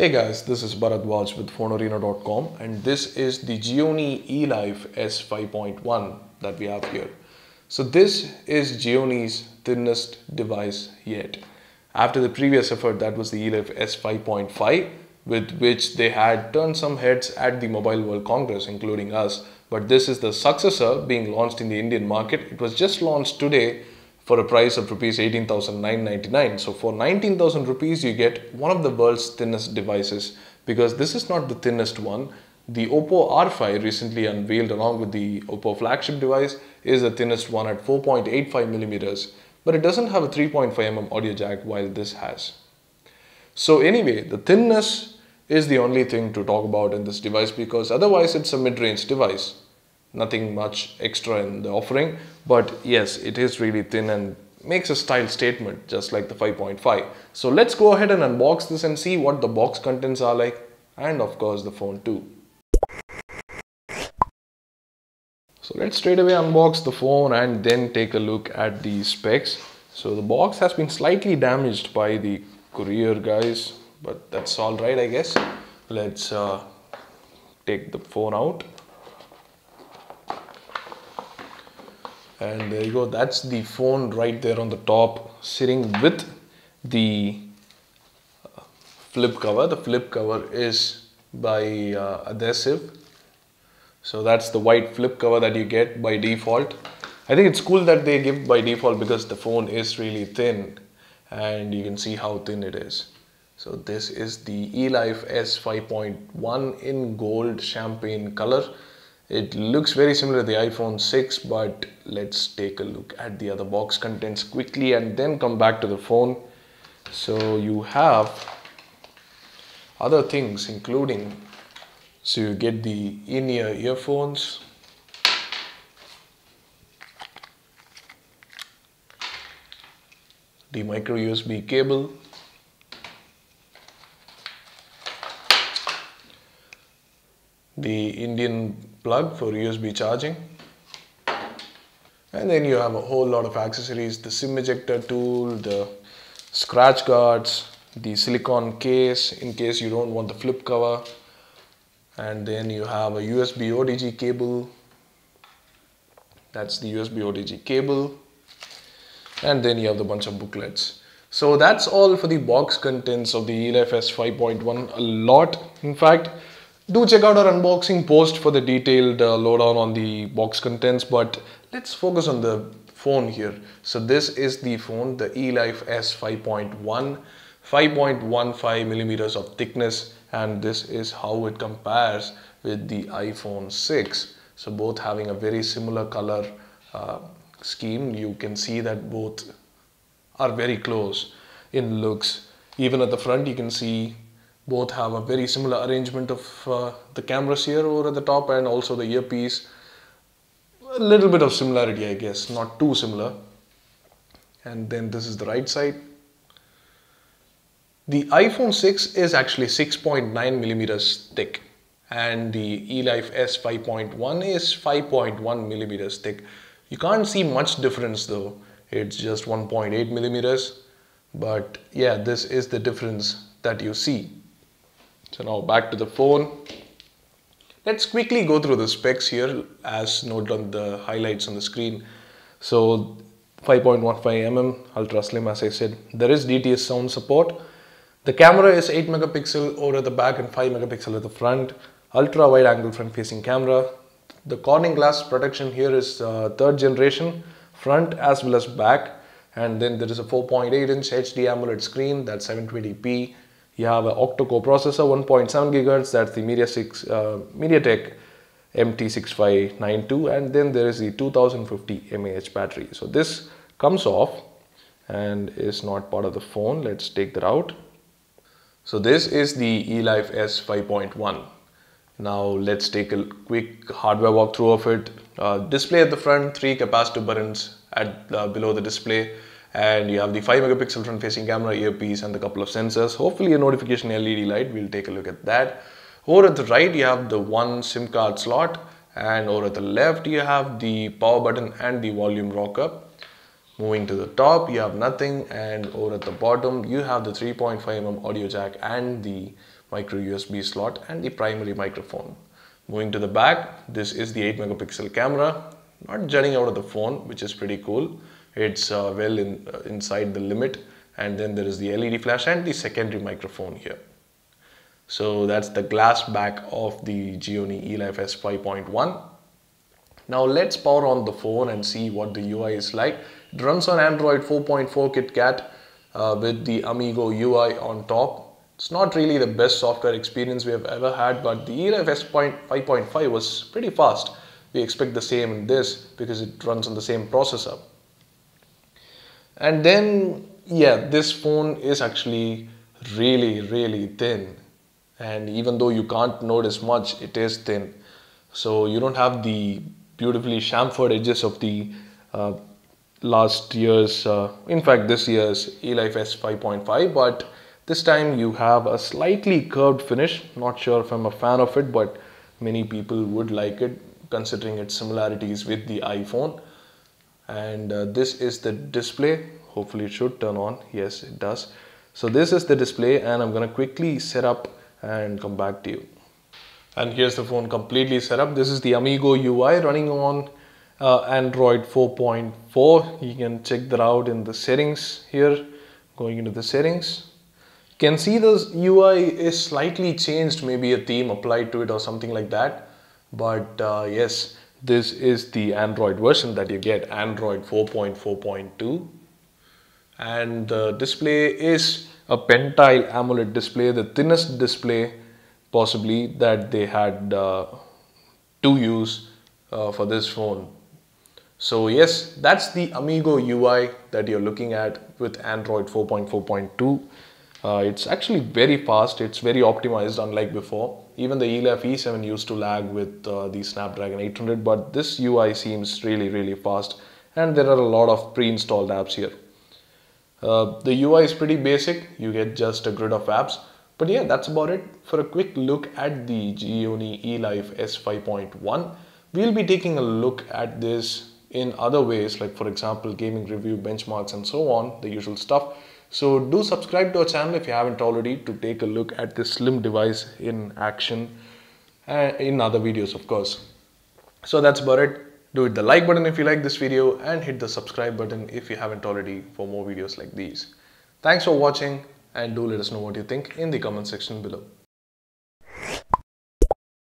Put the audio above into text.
Hey guys, this is Bharadwaj with PhoneArena.com and this is the Gionee eLife S5.1 that we have here. So this is Gionee's thinnest device yet. After the previous effort, that was the eLife S5.5, with which they had turned some heads at the Mobile World Congress, including us. But this is the successor being launched in the Indian market. It was just launched today for a price of rupees 18,999. So for 19,000 rupees, you get one of the world's thinnest devices, because this is not the thinnest one. The Oppo R5, recently unveiled along with the Oppo flagship device, is the thinnest one at 4.85 millimeters, but it doesn't have a 3.5mm audio jack, while this has. So anyway, the thinness is the only thing to talk about in this device, because otherwise it's a mid-range device. Nothing much extra in the offering, but yes, it is really thin and makes a style statement just like the 5.5. So let's go ahead and unbox this and see what the box contents are like, and of course the phone too. So let's straight away unbox the phone and then take a look at the specs. So the box has been slightly damaged by the courier guys, but that's all right, I guess. Let's take the phone out. And there you go, that's the phone right there on the top, sitting with the flip cover. The flip cover is by Adhesive. So that's the white flip cover that you get by default. I think it's cool that they give by default, because the phone is really thin and you can see how thin it is. So this is the eLife S5.1 in gold champagne color. It looks very similar to the iPhone 6, but let's take a look at the other box contents quickly and then come back to the phone. So you have other things, including, so you get the in-ear earphones, the micro USB cable, the Indian plug for USB charging, and then you have a whole lot of accessories: the SIM ejector tool, the scratch guards, the silicone case in case you don't want the flip cover, and then you have a USB OTG cable. That's the USB OTG cable, and then you have the bunch of booklets. So that's all for the box contents of the eLife S5.1. A lot, in fact. Do check out our unboxing post for the detailed lowdown on the box contents, but let's focus on the phone here. So this is the phone, the eLife S5.1, 5.15 millimeters of thickness, and this is how it compares with the iPhone 6. So both having a very similar color scheme. You can see that both are very close in looks. Even at the front, you can see both have a very similar arrangement of the cameras here over at the top, and also the earpiece. A little bit of similarity, I guess, not too similar. And then this is the right side. The iPhone 6 is actually 6.9 millimeters thick, and the eLife S5.1 is 5.1 millimeters thick. You can't see much difference though. It's just 1.8 millimeters. But yeah, this is the difference that you see. So now back to the phone. Let's quickly go through the specs here as noted on the highlights on the screen. So 5.15mm ultra slim, as I said. There is DTS sound support. The camera is 8 megapixel over at the back and 5 megapixel at the front. Ultra wide angle front facing camera. The Corning glass protection here is third generation, front as well as back. And then there is a 4.8-inch HD AMOLED screen, that's 720p. You have an octa-core processor, 1.7 GHz, that's the MediaTek MT6592, and then there is the 2050 mAh battery. So this comes off and is not part of the phone. Let's take that out. So this is the eLife S5.1. Now let's take a quick hardware walkthrough of it. Display at the front, 3 capacitive buttons at below the display. And you have the 5 megapixel front facing camera, earpiece, and a couple of sensors. Hopefully a notification LED light. We'll take a look at that. Over at the right, you have the one SIM card slot, and over at the left, you have the power button and the volume rocker. Moving to the top, you have nothing, and over at the bottom, you have the 3.5mm audio jack and the micro USB slot and the primary microphone. Moving to the back, this is the 8 megapixel camera, not jutting out of the phone, which is pretty cool. It's inside the limit, and then there is the LED flash and the secondary microphone here. So that's the glass back of the Gionee eLife S5.1. Now let's power on the phone and see what the UI is like. It runs on Android 4.4 KitKat with the Amigo UI on top. It's not really the best software experience we have ever had, but the eLife S5.5 was pretty fast. We expect the same in this because it runs on the same processor. And then, yeah, this phone is actually really thin. And even though you can't notice much, it is thin. So you don't have the beautifully chamfered edges of the last year's, in fact this year's eLife S5.5, but this time you have a slightly curved finish. Not sure if I'm a fan of it, but many people would like it considering its similarities with the iPhone. And this is the display. Hopefully it should turn on. Yes, it does. So this is the display, and I'm going to quickly set up and come back to you. And here's the phone completely set up. This is the Amigo UI running on Android 4.4. You can check that out in the settings here. Going into the settings, you can see the UI is slightly changed, maybe a theme applied to it or something like that. But yes, this is the Android version that you get, Android 4.4.2. And the display is a Pentile AMOLED display, the thinnest display possibly that they had to use for this phone. So yes, that's the Amigo UI that you're looking at with Android 4.4.2. It's actually very fast, it's very optimized unlike before. Even the eLife E7 used to lag with the Snapdragon 800, but this UI seems really fast, and there are a lot of pre-installed apps here. The UI is pretty basic, you get just a grid of apps. But yeah, that's about it for a quick look at the Gionee eLife S5.1. We'll be taking a look at this in other ways, like for example, gaming review, benchmarks and so on, the usual stuff. So do subscribe to our channel if you haven't already to take a look at this slim device in action in other videos, of course. So that's about it. Do hit the like button if you like this video and hit the subscribe button if you haven't already for more videos like these. Thanks for watching, and do let us know what you think in the comment section below.